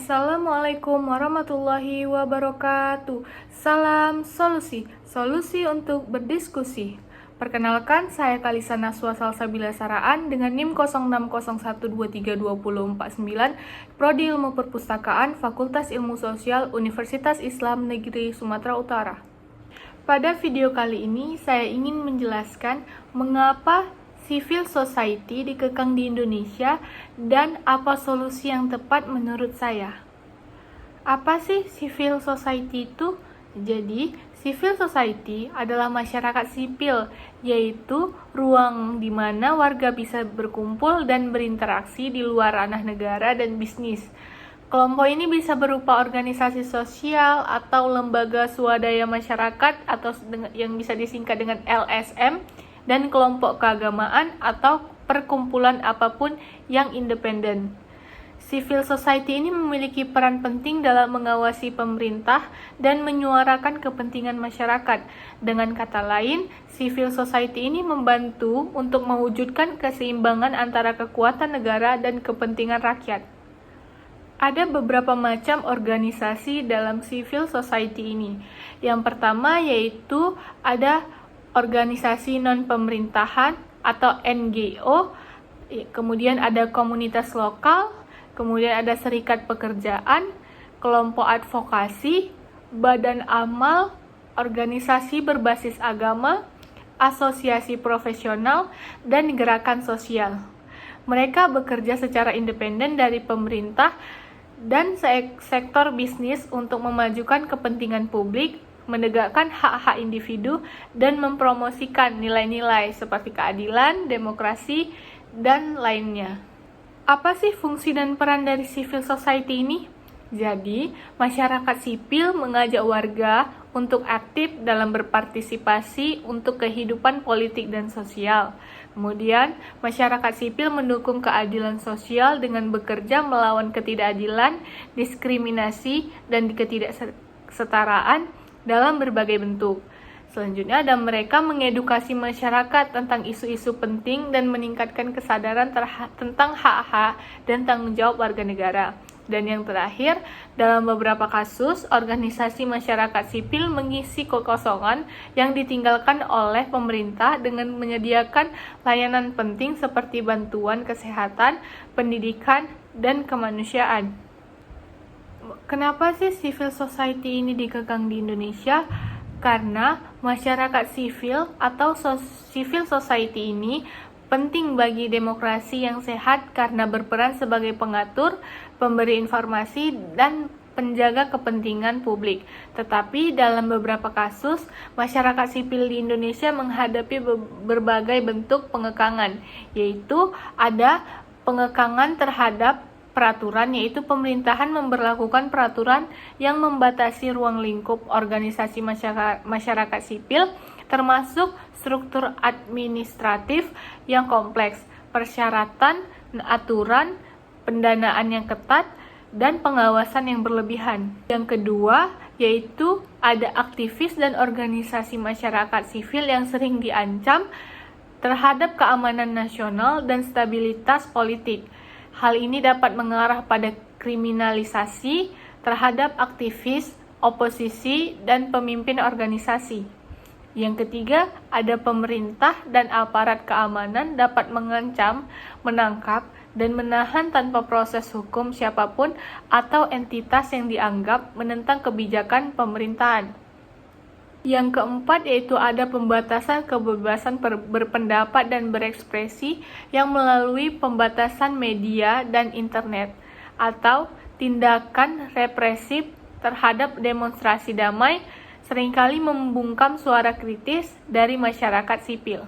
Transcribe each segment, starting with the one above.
Assalamualaikum warahmatullahi wabarakatuh. Salam solusi, solusi untuk berdiskusi. Perkenalkan, saya Kalisa Naswa Salsabila Saraan dengan NIM 0601232049, Prodi Ilmu Perpustakaan, Fakultas Ilmu Sosial, Universitas Islam Negeri Sumatera Utara. Pada video kali ini, saya ingin menjelaskan mengapa civil society dikekang di Indonesia dan apa solusi yang tepat menurut saya. Apa sih civil society itu? Jadi, civil society adalah masyarakat sipil, yaitu ruang di mana warga bisa berkumpul dan berinteraksi di luar ranah negara dan bisnis. Kelompok ini bisa berupa organisasi sosial atau lembaga swadaya masyarakat atau yang bisa disingkat dengan LSM, dan kelompok keagamaan atau perkumpulan apapun yang independen. Civil society ini memiliki peran penting dalam mengawasi pemerintah dan menyuarakan kepentingan masyarakat. Dengan kata lain, civil society ini membantu untuk mewujudkan keseimbangan antara kekuatan negara dan kepentingan rakyat. Ada beberapa macam organisasi dalam civil society ini. Yang pertama yaitu ada organisasi non-pemerintahan atau NGO, kemudian ada komunitas lokal, kemudian ada serikat pekerjaan, kelompok advokasi, badan amal, organisasi berbasis agama, asosiasi profesional, dan gerakan sosial. Mereka bekerja secara independen dari pemerintah dan sektor bisnis untuk memajukan kepentingan publik, menegakkan hak-hak individu, dan mempromosikan nilai-nilai seperti keadilan, demokrasi, dan lainnya. Apa sih fungsi dan peran dari civil society ini? Jadi, masyarakat sipil mengajak warga untuk aktif dalam berpartisipasi untuk kehidupan politik dan sosial. Kemudian, masyarakat sipil mendukung keadilan sosial dengan bekerja melawan ketidakadilan, diskriminasi, dan ketidaksetaraan dalam berbagai bentuk. Selanjutnya ada mereka mengedukasi masyarakat tentang isu-isu penting dan meningkatkan kesadaran tentang hak-hak dan tanggung jawab warga negara. Dan yang terakhir, dalam beberapa kasus, organisasi masyarakat sipil mengisi kekosongan yang ditinggalkan oleh pemerintah dengan menyediakan layanan penting seperti bantuan kesehatan, pendidikan, dan kemanusiaan. Kenapa sih civil society ini dikekang di Indonesia? Karena masyarakat sipil atau civil society ini penting bagi demokrasi yang sehat karena berperan sebagai pengatur, pemberi informasi, dan penjaga kepentingan publik. Tetapi dalam beberapa kasus, masyarakat sipil di Indonesia menghadapi berbagai bentuk pengekangan, yaitu ada pengekangan terhadap peraturan, yaitu pemerintahan memberlakukan peraturan yang membatasi ruang lingkup organisasi masyarakat sipil, termasuk struktur administratif yang kompleks, persyaratan, aturan, pendanaan yang ketat, dan pengawasan yang berlebihan. Yang kedua, yaitu ada aktivis dan organisasi masyarakat sipil yang sering diancam terhadap keamanan nasional dan stabilitas politik. Hal ini dapat mengarah pada kriminalisasi terhadap aktivis, oposisi, dan pemimpin organisasi. Yang ketiga, ada pemerintah dan aparat keamanan dapat mengancam, menangkap, dan menahan tanpa proses hukum siapapun atau entitas yang dianggap menentang kebijakan pemerintahan. Yang keempat yaitu ada pembatasan kebebasan berpendapat dan berekspresi yang melalui pembatasan media dan internet, atau tindakan represif terhadap demonstrasi damai seringkali membungkam suara kritis dari masyarakat sipil.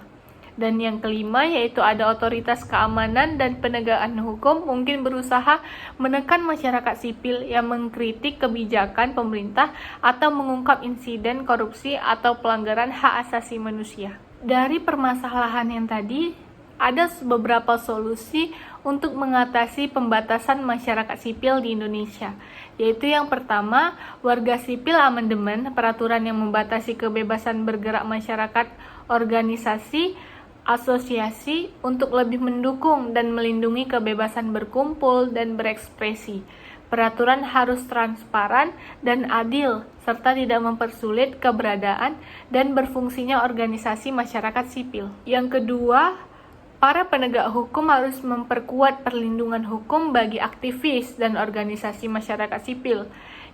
Dan yang kelima yaitu ada otoritas keamanan dan penegakan hukum mungkin berusaha menekan masyarakat sipil yang mengkritik kebijakan pemerintah atau mengungkap insiden korupsi atau pelanggaran hak asasi manusia. Dari permasalahan yang tadi, ada beberapa solusi untuk mengatasi pembatasan masyarakat sipil di Indonesia, yaitu yang pertama, warga sipil amandemen peraturan yang membatasi kebebasan bergerak masyarakat, organisasi, asosiasi untuk lebih mendukung dan melindungi kebebasan berkumpul dan berekspresi. Peraturan harus transparan dan adil, serta tidak mempersulit keberadaan dan berfungsinya organisasi masyarakat sipil. Yang kedua, para penegak hukum harus memperkuat perlindungan hukum bagi aktivis dan organisasi masyarakat sipil,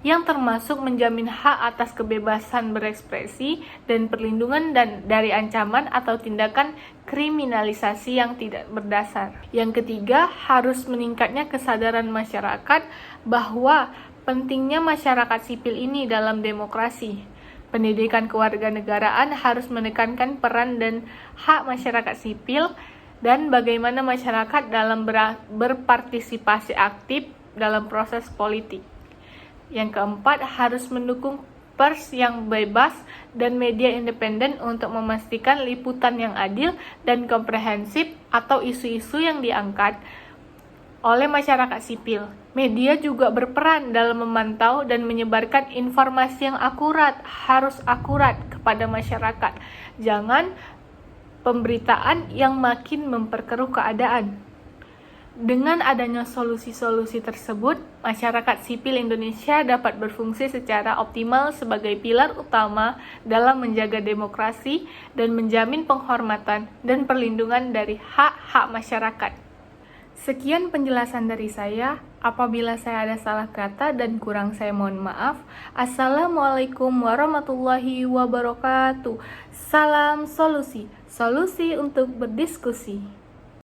yang termasuk menjamin hak atas kebebasan berekspresi dan perlindungan dari ancaman atau tindakan kriminalisasi yang tidak berdasar. Yang ketiga, harus meningkatnya kesadaran masyarakat bahwa pentingnya masyarakat sipil ini dalam demokrasi. Pendidikan kewarganegaraan harus menekankan peran dan hak masyarakat sipil dan bagaimana masyarakat dalam berpartisipasi aktif dalam proses politik. Yang keempat, harus mendukung pers yang bebas dan media independen untuk memastikan liputan yang adil dan komprehensif atau isu-isu yang diangkat oleh masyarakat sipil. Media juga berperan dalam memantau dan menyebarkan informasi yang akurat, harus akurat kepada masyarakat. Jangan pemberitaan yang makin memperkeruh keadaan. Dengan adanya solusi-solusi tersebut, masyarakat sipil Indonesia dapat berfungsi secara optimal sebagai pilar utama dalam menjaga demokrasi dan menjamin penghormatan dan perlindungan dari hak-hak masyarakat. Sekian penjelasan dari saya. Apabila saya ada salah kata dan kurang, saya mohon maaf. Assalamualaikum warahmatullahi wabarakatuh. Salam solusi, solusi untuk berdiskusi.